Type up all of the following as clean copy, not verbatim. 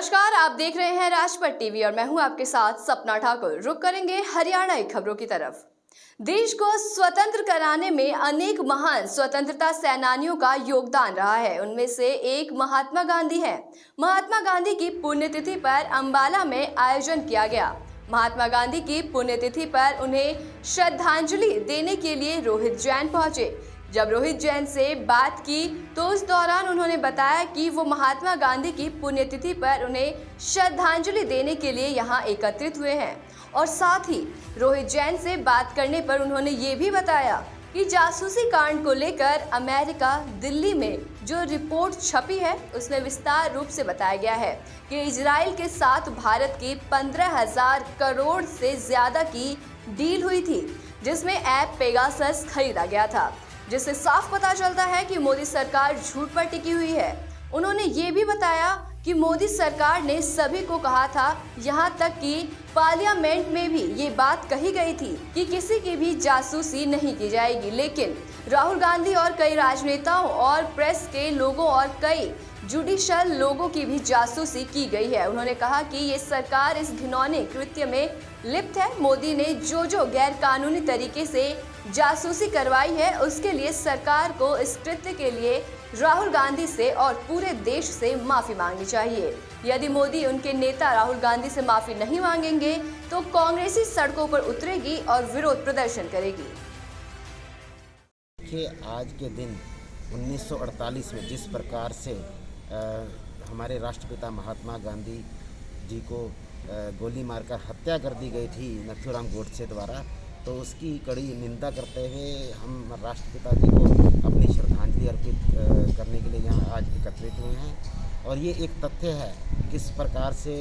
नमस्कार, आप देख रहे हैं राजपट टीवी और मैं हूं आपके साथ सपना ठाकुर। रुक करेंगे हरियाणा की खबरों की तरफ। देश को स्वतंत्र कराने में अनेक महान स्वतंत्रता सेनानियों का योगदान रहा है। उनमें से एक महात्मा गांधी हैं। महात्मा गांधी की पुण्यतिथि पर अंबाला में आयोजन किया गया। महात्मा गांधी की पुण्यतिथि पर उन्हें श्रद्धांजलि देने के लिए रोहित जैन पहुंचे। जब रोहित जैन से बात की तो उस दौरान उन्होंने बताया कि वो महात्मा गांधी की पुण्यतिथि पर उन्हें श्रद्धांजलि देने के लिए यहाँ एकत्रित हुए हैं। और साथ ही रोहित जैन से बात करने पर उन्होंने ये भी बताया कि जासूसी कांड को लेकर अमेरिका दिल्ली में जो रिपोर्ट छपी है उसमें विस्तार रूप से बताया गया है कि इजराइल के साथ भारत की 15,000 करोड़ से ज्यादा की डील हुई थी, जिसमें ऐप पेगासस खरीदा गया था, जिससे साफ पता चलता है कि मोदी सरकार झूठ पर टिकी हुई है। उन्होंने ये भी बताया कि मोदी सरकार ने सभी को कहा था, यहाँ तक कि पार्लियामेंट में भी ये बात कही गई थी कि किसी की भी जासूसी नहीं की जाएगी, लेकिन राहुल गांधी और कई राजनेताओं और प्रेस के लोगों और कई जुडिशल लोगों की भी जासूसी की गई है। उन्होंने कहा कि ये सरकार इस घिनौने कृत्य में लिप्त है। मोदी ने जो गैर कानूनी तरीके से जासूसी करवाई है उसके लिए सरकार को इस कृत्य के लिए राहुल गांधी से और पूरे देश से माफी मांगनी चाहिए। यदि मोदी उनके नेता राहुल गांधी से माफी नहीं मांगेंगे तो कांग्रेसी सड़कों पर उतरेगी और विरोध प्रदर्शन करेगी। आज के दिन 1948 में जिस प्रकार से हमारे राष्ट्रपिता महात्मा गांधी जी को गोली मारकर हत्या कर दी गई थी नथुराम गोडसे द्वारा, तो उसकी कड़ी निंदा करते हुए हम राष्ट्रपिता जी को अपनी श्रद्धांजलि अर्पित करने के लिए यहाँ आज एकत्रित हुए हैं। और ये एक तथ्य है किस प्रकार से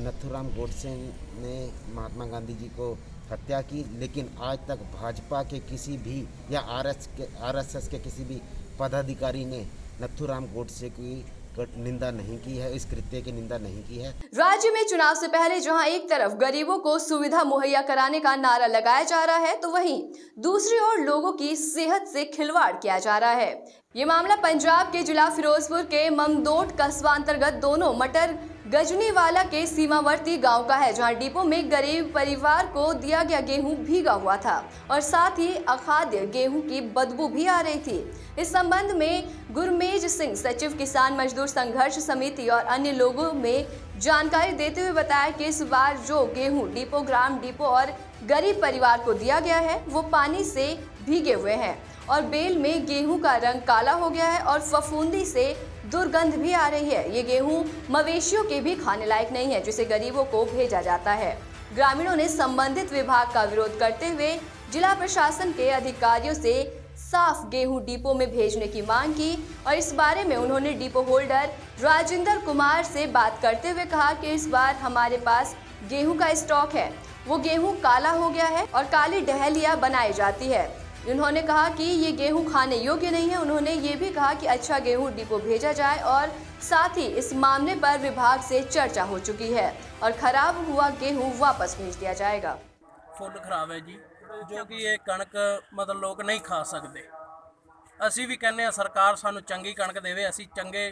नथुराम गोडसे ने महात्मा गांधी जी को हत्या की, लेकिन आज तक भाजपा के किसी भी या आरएसएस के किसी भी पदाधिकारी ने नथुराम गोडसे की निंदा नहीं की है, इस कृत्य की निंदा नहीं की है। राज्य में चुनाव से पहले जहां एक तरफ गरीबों को सुविधा मुहैया कराने का नारा लगाया जा रहा है तो वहीं दूसरी ओर लोगों की सेहत से खिलवाड़ किया जा रहा है। ये मामला पंजाब के जिला फिरोजपुर के ममदोट कस्बा अंतर्गत दोनों मटर गजनीवाला के सीमावर्ती गांव का है, जहां डिपो में गरीब परिवार को दिया गया गेहूं भीगा हुआ था और साथ ही अखाद्य गेहूं की बदबू भी आ रही थी। इस संबंध में गुरमेज सिंह, सचिव किसान मजदूर संघर्ष समिति और अन्य लोगों में जानकारी देते हुए बताया कि इस बार जो गेहूं डिपो, ग्राम डिपो और गरीब परिवार को दिया गया है वो पानी से भीगे हुए हैं और बेल में गेहूं का रंग काला हो गया है और फफूंदी से दुर्गंध भी आ रही है। ये गेहूं मवेशियों के भी खाने लायक नहीं है, जिसे गरीबों को भेजा जाता है। ग्रामीणों ने संबंधित विभाग का विरोध करते हुए जिला प्रशासन के अधिकारियों से साफ गेहूं डिपो में भेजने की मांग की और इस बारे में उन्होंने डिपो होल्डर राजेंद्र कुमार से बात करते हुए कहा कि इस बार हमारे पास गेहूं का स्टॉक है, वो गेहूं काला हो गया है और काली डहलियां बनाई जाती है। उन्होंने कहा कि ये गेहूं खाने योग्य नहीं है। उन्होंने ये भी कहा कि अच्छा गेहूं डिपो भेजा जाए और साथ ही इस मामले पर विभाग से चर्चा हो चुकी है और खराब हुआ गेहूं वापस भेज दिया जाएगा। फुल खराब है जी, जो कि ये कणक मतलब लोग नहीं खा सकते। ਅਸੀਂ ਵੀ ਕਹਿੰਦੇ ਆ ਸਰਕਾਰ ਸਾਨੂੰ ਚੰਗੀ ਕਣਕ ਦੇਵੇ, ਅਸੀਂ ਚੰਗੇ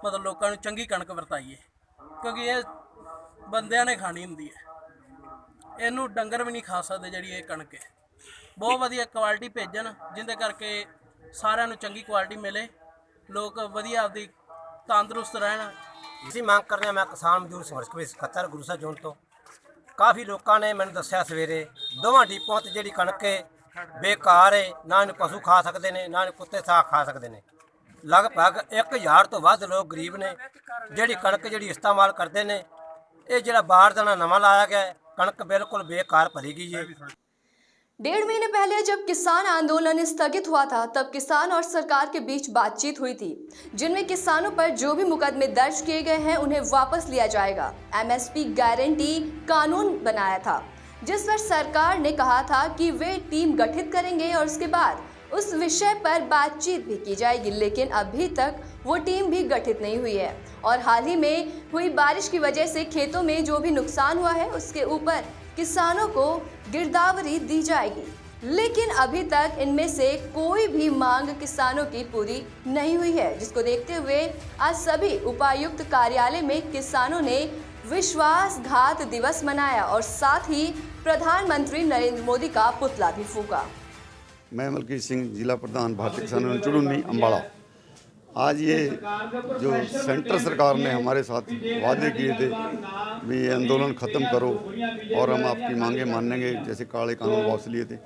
ਮਤਲਬ ਲੋਕਾਂ ਨੂੰ ਚੰਗੀ ਕਣਕ ਵਰਤਾਈਏ, ਕਿਉਂਕਿ ਇਹ ਬੰਦਿਆਂ ਨੇ ਖਾਣੀ ਹੁੰਦੀ ਹੈ, ਇਹਨੂੰ ਡੰਗਰ ਵੀ ਨਹੀਂ ਖਾ ਸਕਦੇ। ਜਿਹੜੀ ਇਹ ਕਣਕ ਹੈ ਬਹੁਤ ਵਧੀਆ ਕੁਆਲਿਟੀ ਭੇਜਣ, ਜਿੰਦੇ ਕਰਕੇ ਸਾਰਿਆਂ ਨੂੰ ਚੰਗੀ ਕੁਆਲਿਟੀ ਮਿਲੇ, ਲੋਕ ਵਧੀਆ ਆਪਦੀ ਤੰਦਰੁਸਤ ਰਹਿਣ। ਅਸੀਂ ਮੰਗ ਕਰ ਰਹੇ ਹਾਂ। ਮੈਂ ਕਿਸਾਨ ਮਜ਼ਦੂਰ ਸੰਘਰਸ਼ ਕਮੇਟੀ ਸਕੱਤਰ ਗੁਰੂ ਸਾਹਿਬ ਜੋਨ ਤੋਂ ਕਾਫੀ ਲੋਕਾਂ ਨੇ ਮੈਨੂੰ ਦੱਸਿਆ ਸਵੇਰੇ ਦੋਵਾਂ ਡਿਪੂਆਂ ਤੇ ਜਿਹੜੀ ਕਣਕ ਹੈ ਬੇਕਾਰ ਹੈ, ਨਾ ਇਹਨੂੰ ਪਸ਼ੂ ਖਾ ਸਕਦੇ ਨੇ ਨਾ ਇਹਨੂੰ ਕੁੱਤੇ ਸਾਗ ਖਾ ਸਕਦੇ ਨੇ। ਲਗਭਗ 1000 ਤੋਂ ਵੱਧ ਲੋਕ ਗਰੀਬ ਨੇ ਜਿਹੜੀ ਕਣਕ ਜਿਹੜੀ ਇਸਤੇਮਾਲ ਕਰਦੇ ਨੇ। ਇਹ ਜਿਹੜਾ ਬਾਰਦਾਨਾ ਨਵਾਂ ਲਾਇਆ ਗਿਆ ਹੈ, कणक बिल्कुल बेकार भरी गई है। 1.5 महीने पहले जब किसान आंदोलन स्थगित हुआ था तब किसान और सरकार के बीच बातचीत हुई थी, जिनमें किसानों पर जो भी मुकदमे दर्ज किए गए हैं उन्हें वापस लिया जाएगा। एमएसपी गारंटी कानून बनाया था, जिस पर सरकार ने कहा था कि वे टीम गठित करेंगे और उसके बाद उस विषय पर बातचीत भी की जाएगी, लेकिन अभी तक वो टीम भी गठित नहीं हुई है और हाल ही में हुई बारिश की वजह से खेतों में जो भी नुकसान हुआ है उसके ऊपर किसानों को गिरदावरी दी जाएगी। लेकिन अभी तक इनमें से कोई भी मांग किसानों की पूरी नहीं हुई है, जिसको देखते हुए आज सभी उपायुक्त कार्यालय में किसानों ने विश्वासघात दिवस मनाया और साथ ही प्रधानमंत्री नरेंद्र मोदी का पुतला भी फूंका। मैं मलकीत सिंह, जिला प्रधान भारतीय किसान यूनियन चुड़ूनी अम्बाड़ा। आज ये जो सेंटर सरकार ने हमारे साथ वादे किए थे भी ये आंदोलन ख़त्म करो और हम आपकी मांगे मानेंगे, जैसे काले कानून वापस लिए थे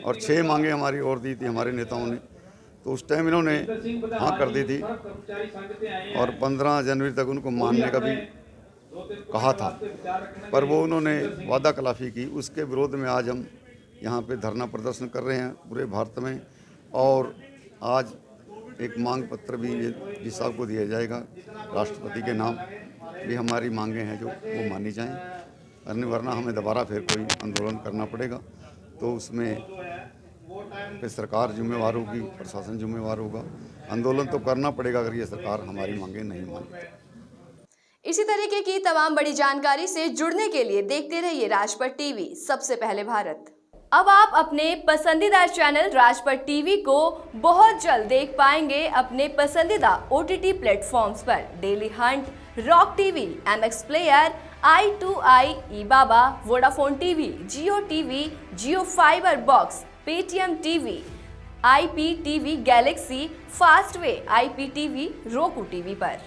और 6 मांगे हमारी और दी थी हमारे नेताओं ने, तो उस टाइम इन्होंने हाँ कर दी थी और 15 जनवरी तक उनको मानने का भी कहा था, पर वो उन्होंने वादा खिलाफी की। उसके विरोध में आज हम यहाँ पे धरना प्रदर्शन कर रहे हैं पूरे भारत में। और आज एक मांग पत्र भी जी साहब को दिया जाएगा राष्ट्रपति के नाम, भी हमारी मांगे हैं जो वो मानी जाएं, वरना हमें दोबारा फिर कोई आंदोलन करना पड़ेगा। तो उसमें फिर सरकार जिम्मेवार होगी, प्रशासन जिम्मेवार होगा। आंदोलन तो करना पड़ेगा अगर ये सरकार हमारी मांगे नहीं माने। इसी तरीके की तमाम बड़ी जानकारी से जुड़ने के लिए देखते रहिए राजपट टीवी, सबसे पहले भारत। अब आप अपने पसंदीदा चैनल राजपट टीवी को बहुत जल्द देख पाएंगे अपने पसंदीदा OTT प्लेटफॉर्म्स पर। Dailyhunt, Rock TV, MX player, i2i, ई-बाबा, Vodafone TV, Jio TV, Jio fiber box, Paytm TV, IPTV Galaxy, Fastway, IPTV, roku TV पर।